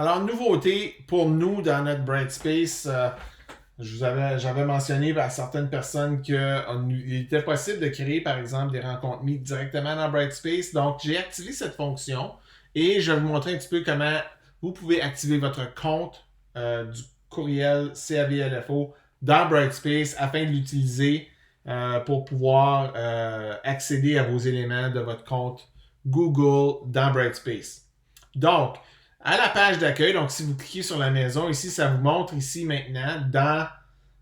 Alors, nouveauté pour nous dans notre Brightspace, j'avais mentionné à certaines personnes qu'il était possible de créer, par exemple, des rencontres Meet directement dans Brightspace. Donc, j'ai activé cette fonction et je vais vous montrer un petit peu comment vous pouvez activer votre compte du courriel CAVLFO dans Brightspace afin de l'utiliser pour pouvoir accéder à vos éléments de votre compte Google dans Brightspace. Donc, à la page d'accueil, donc si vous cliquez sur la maison, ici, ça vous montre ici maintenant dans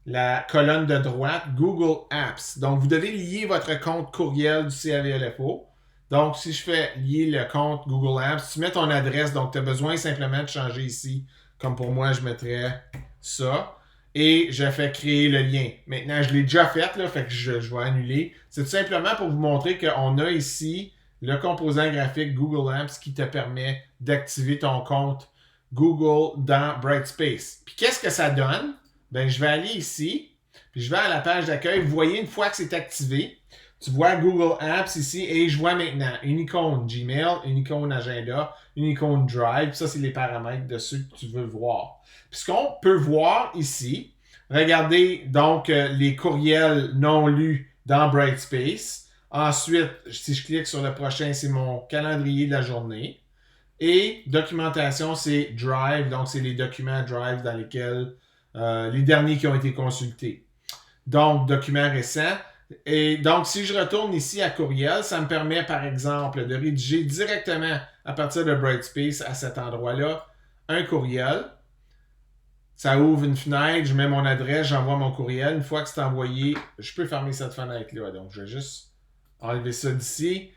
la colonne de droite Google Apps. Donc, vous devez lier votre compte courriel du CAVLFO. Donc, si je fais lier le compte Google Apps, tu mets ton adresse, donc tu as besoin simplement de changer ici. Comme pour moi, je mettrais ça. Et je fais créer le lien. Maintenant, je l'ai déjà fait, là, fait que je vais annuler. C'est tout simplement pour vous montrer qu'on a ici le composant graphique Google Apps qui te permet d'activer ton compte Google dans Brightspace. Puis qu'est-ce que ça donne? Ben, je vais aller ici, puis je vais à la page d'accueil. Vous voyez, une fois que c'est activé, tu vois Google Apps ici et je vois maintenant une icône Gmail, une icône Agenda, une icône Drive. Ça, c'est les paramètres de ceux que tu veux voir. Puis ce qu'on peut voir ici, regardez donc les courriels non lus dans Brightspace. Ensuite, si je clique sur le prochain, c'est mon calendrier de la journée. Et documentation, c'est Drive. Donc, c'est les documents Drive dans lesquels les derniers qui ont été consultés. Donc, documents récents. Et donc, si je retourne ici à courriel, ça me permet, par exemple, de rédiger directement à partir de Brightspace à cet endroit-là un courriel. Ça ouvre une fenêtre, je mets mon adresse, j'envoie mon courriel. Une fois que c'est envoyé, je peux fermer cette fenêtre-là. Donc, je vais juste enlever ça d'ici.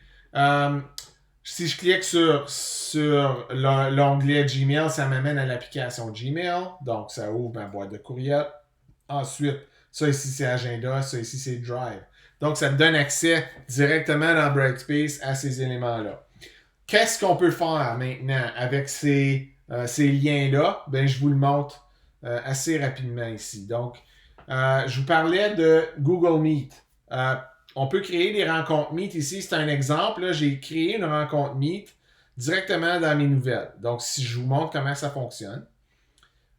Si je clique sur l'onglet Gmail, ça m'amène à l'application Gmail. Donc, ça ouvre ma boîte de courriel. Ensuite, ça ici, c'est Agenda. Ça ici, c'est Drive. Donc, ça te donne accès directement dans Brightspace à ces éléments-là. Qu'est-ce qu'on peut faire maintenant avec ces liens-là? Ben, je vous le montre assez rapidement ici. Donc, je vous parlais de Google Meet. On peut créer des rencontres Meet ici. C'est un exemple. Là, j'ai créé une rencontre Meet directement dans mes nouvelles. Donc, si je vous montre comment ça fonctionne,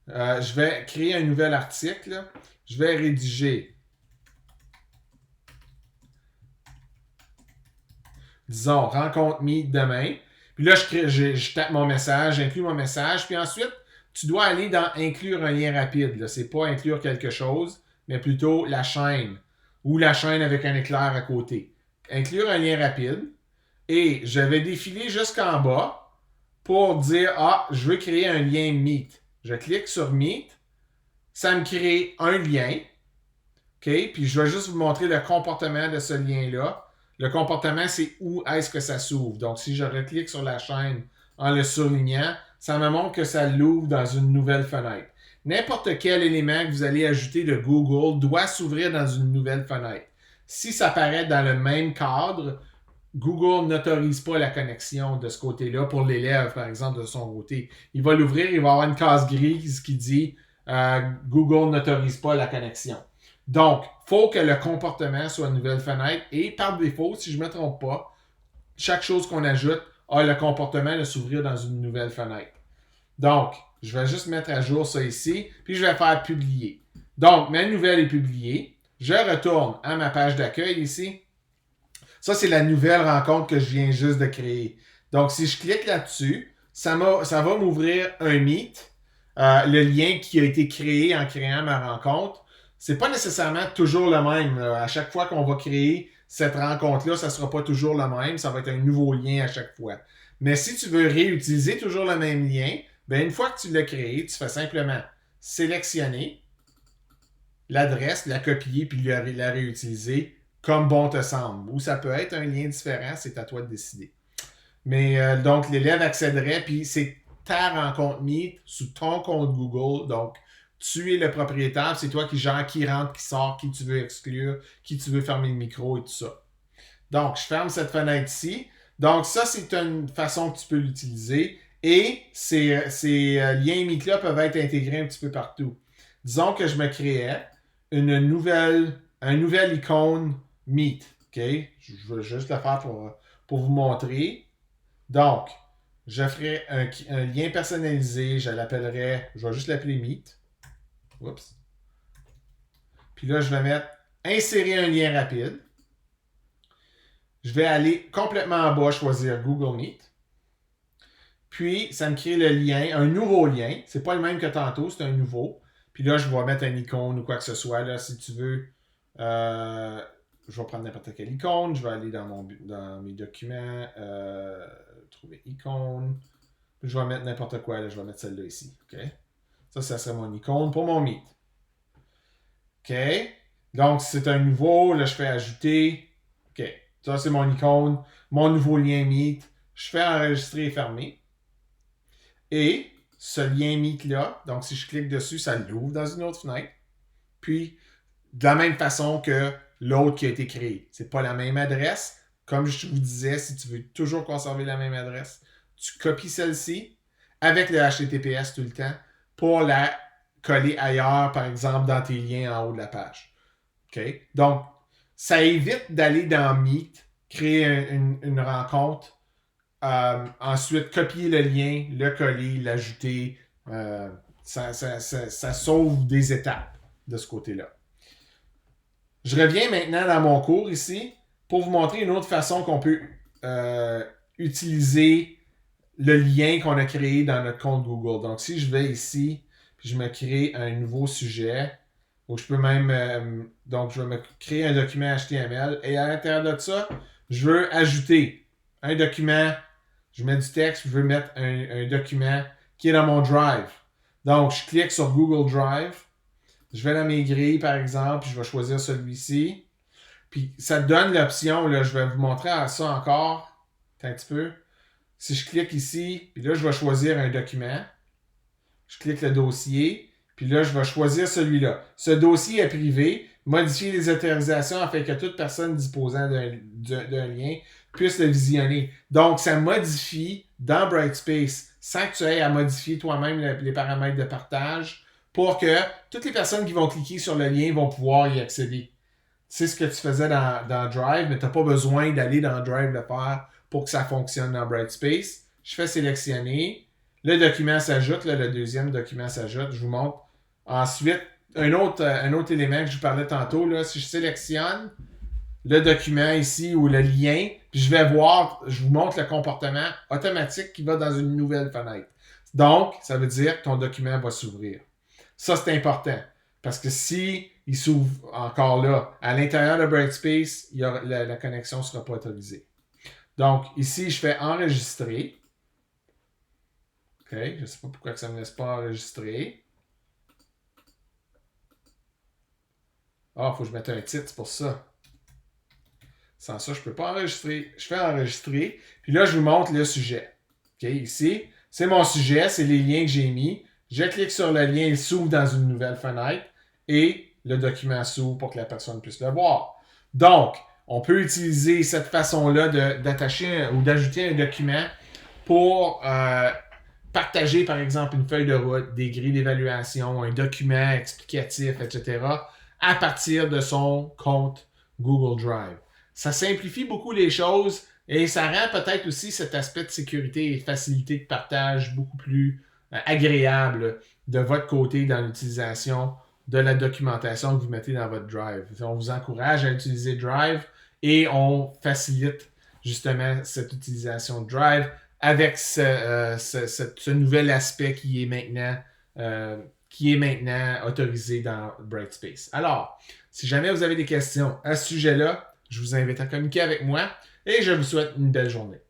je vais créer un nouvel article. Je vais rédiger, disons, rencontre Meet demain. Puis là, je tape mon message, j'inclus mon message. Puis ensuite, tu dois aller dans inclure un lien rapide. Ce n'est pas inclure quelque chose, mais plutôt la chaîne ou la chaîne avec un éclair à côté. Inclure un lien rapide et je vais défiler jusqu'en bas pour dire « je veux créer un lien Meet ». Je clique sur Meet, ça me crée un lien. OK? Puis je vais juste vous montrer le comportement de ce lien-là. Le comportement, c'est où est-ce que ça s'ouvre. Donc, si je reclique sur la chaîne en le surlignant, ça me montre que ça l'ouvre dans une nouvelle fenêtre. N'importe quel élément que vous allez ajouter de Google doit s'ouvrir dans une nouvelle fenêtre. Si ça apparaît dans le même cadre, Google n'autorise pas la connexion de ce côté-là pour l'élève, par exemple, de son côté. Il va l'ouvrir, il va avoir une case grise qui dit Google n'autorise pas la connexion. Donc, il faut que le comportement soit une nouvelle fenêtre et par défaut, si je ne me trompe pas, chaque chose qu'on ajoute a le comportement de s'ouvrir dans une nouvelle fenêtre. Donc, je vais juste mettre à jour ça ici, puis je vais faire publier. Donc, ma nouvelle est publiée. Je retourne à ma page d'accueil ici. Ça, c'est la nouvelle rencontre que je viens juste de créer. Donc, si je clique là-dessus, ça va m'ouvrir un Meet, le lien qui a été créé en créant ma rencontre. C'est pas nécessairement toujours le même. À chaque fois qu'on va créer cette rencontre-là, ça sera pas toujours le même. Ça va être un nouveau lien à chaque fois. Mais si tu veux réutiliser toujours le même lien, ben une fois que tu l'as créé, tu fais simplement sélectionner l'adresse, la copier puis la réutiliser comme bon te semble. Ou ça peut être un lien différent, c'est à toi de décider. Mais donc, l'élève accéderait, puis c'est ta rencontre Meet sous ton compte Google. Donc, tu es le propriétaire, c'est toi qui gères qui rentre, qui sort, qui tu veux exclure, qui tu veux fermer le micro et tout ça. Donc, je ferme cette fenêtre-ci. Donc, ça, c'est une façon que tu peux l'utiliser. Et ces liens Meet-là peuvent être intégrés un petit peu partout. Disons que je me créais un nouvel icône Meet. OK? Je vais juste le faire pour vous montrer. Donc, je ferai un lien personnalisé, je vais juste l'appeler Meet. Oups. Puis là, je vais mettre insérer un lien rapide. Je vais aller complètement en bas, choisir Google Meet. Puis, ça me crée le lien, un nouveau lien. C'est pas le même que tantôt, c'est un nouveau. Puis là, je vais mettre une icône ou quoi que ce soit. Là, si tu veux, je vais prendre n'importe quelle icône. Je vais aller dans mes documents, trouver icône. Puis je vais mettre n'importe quoi. Là, je vais mettre celle-là ici. OK? Ça serait mon icône pour mon Meet. OK? Donc, c'est un nouveau. Là, je fais ajouter. OK. Ça, c'est mon icône. Mon nouveau lien Meet. Je fais enregistrer et fermer. Et ce lien Meet-là, donc si je clique dessus, ça l'ouvre dans une autre fenêtre. Puis, de la même façon que l'autre qui a été créé. C'est pas la même adresse. Comme je vous disais, si tu veux toujours conserver la même adresse, tu copies celle-ci avec le HTTPS tout le temps pour la coller ailleurs, par exemple, dans tes liens en haut de la page. OK? Donc, ça évite d'aller dans Meet, créer une rencontre, ensuite, copier le lien, le coller, l'ajouter. Ça sauve des étapes de ce côté-là. Je reviens maintenant dans mon cours ici pour vous montrer une autre façon qu'on peut utiliser le lien qu'on a créé dans notre compte Google. Donc, si je vais ici, puis je me crée un nouveau sujet, ou je peux même... donc, je vais me créer un document HTML, et à l'intérieur de ça, je veux ajouter un document. Je mets du texte, je veux mettre un document qui est dans mon Drive. Donc, je clique sur Google Drive. Je vais dans mes grilles, par exemple, puis je vais choisir celui-ci. Puis, ça donne l'option, là, je vais vous montrer ça encore, un petit peu. Si je clique ici, puis là, je vais choisir un document. Je clique le dossier, puis là, je vais choisir celui-là. Ce dossier est privé. Modifier les autorisations afin que toute personne disposant d'un lien puisse le visionner. Donc, ça modifie dans Brightspace sans que tu aies à modifier toi-même les paramètres de partage pour que toutes les personnes qui vont cliquer sur le lien vont pouvoir y accéder. C'est ce que tu faisais dans Drive, mais tu n'as pas besoin d'aller dans Drive le faire pour que ça fonctionne dans Brightspace. Je fais sélectionner. Le document s'ajoute, là, le deuxième document s'ajoute. Je vous montre. Ensuite, un autre élément que je vous parlais tantôt, là, si je sélectionne le document ici ou le lien, puis je vais voir, je vous montre le comportement automatique qui va dans une nouvelle fenêtre. Donc, ça veut dire que ton document va s'ouvrir. Ça, c'est important. Parce que si il s'ouvre encore là, à l'intérieur de Brightspace, la connexion ne sera pas autorisée. Donc, ici, je fais enregistrer. OK, je ne sais pas pourquoi ça ne me laisse pas enregistrer. Ah, il faut que je mette un titre, c'est pour ça. Sans ça, je ne peux pas enregistrer. Je fais enregistrer. Puis là, je vous montre le sujet. OK, ici, c'est mon sujet, c'est les liens que j'ai mis. Je clique sur le lien, il s'ouvre dans une nouvelle fenêtre et le document s'ouvre pour que la personne puisse le voir. Donc, on peut utiliser cette façon-là d'attacher ou d'ajouter un document pour partager, par exemple, une feuille de route, des grilles d'évaluation, un document explicatif, etc., à partir de son compte Google Drive. Ça simplifie beaucoup les choses et ça rend peut-être aussi cet aspect de sécurité et de facilité de partage beaucoup plus agréable de votre côté dans l'utilisation de la documentation que vous mettez dans votre Drive. On vous encourage à utiliser Drive et on facilite justement cette utilisation de Drive avec ce nouvel aspect qui est maintenant autorisé dans Brightspace. Alors, si jamais vous avez des questions à ce sujet-là, je vous invite à communiquer avec moi et je vous souhaite une belle journée.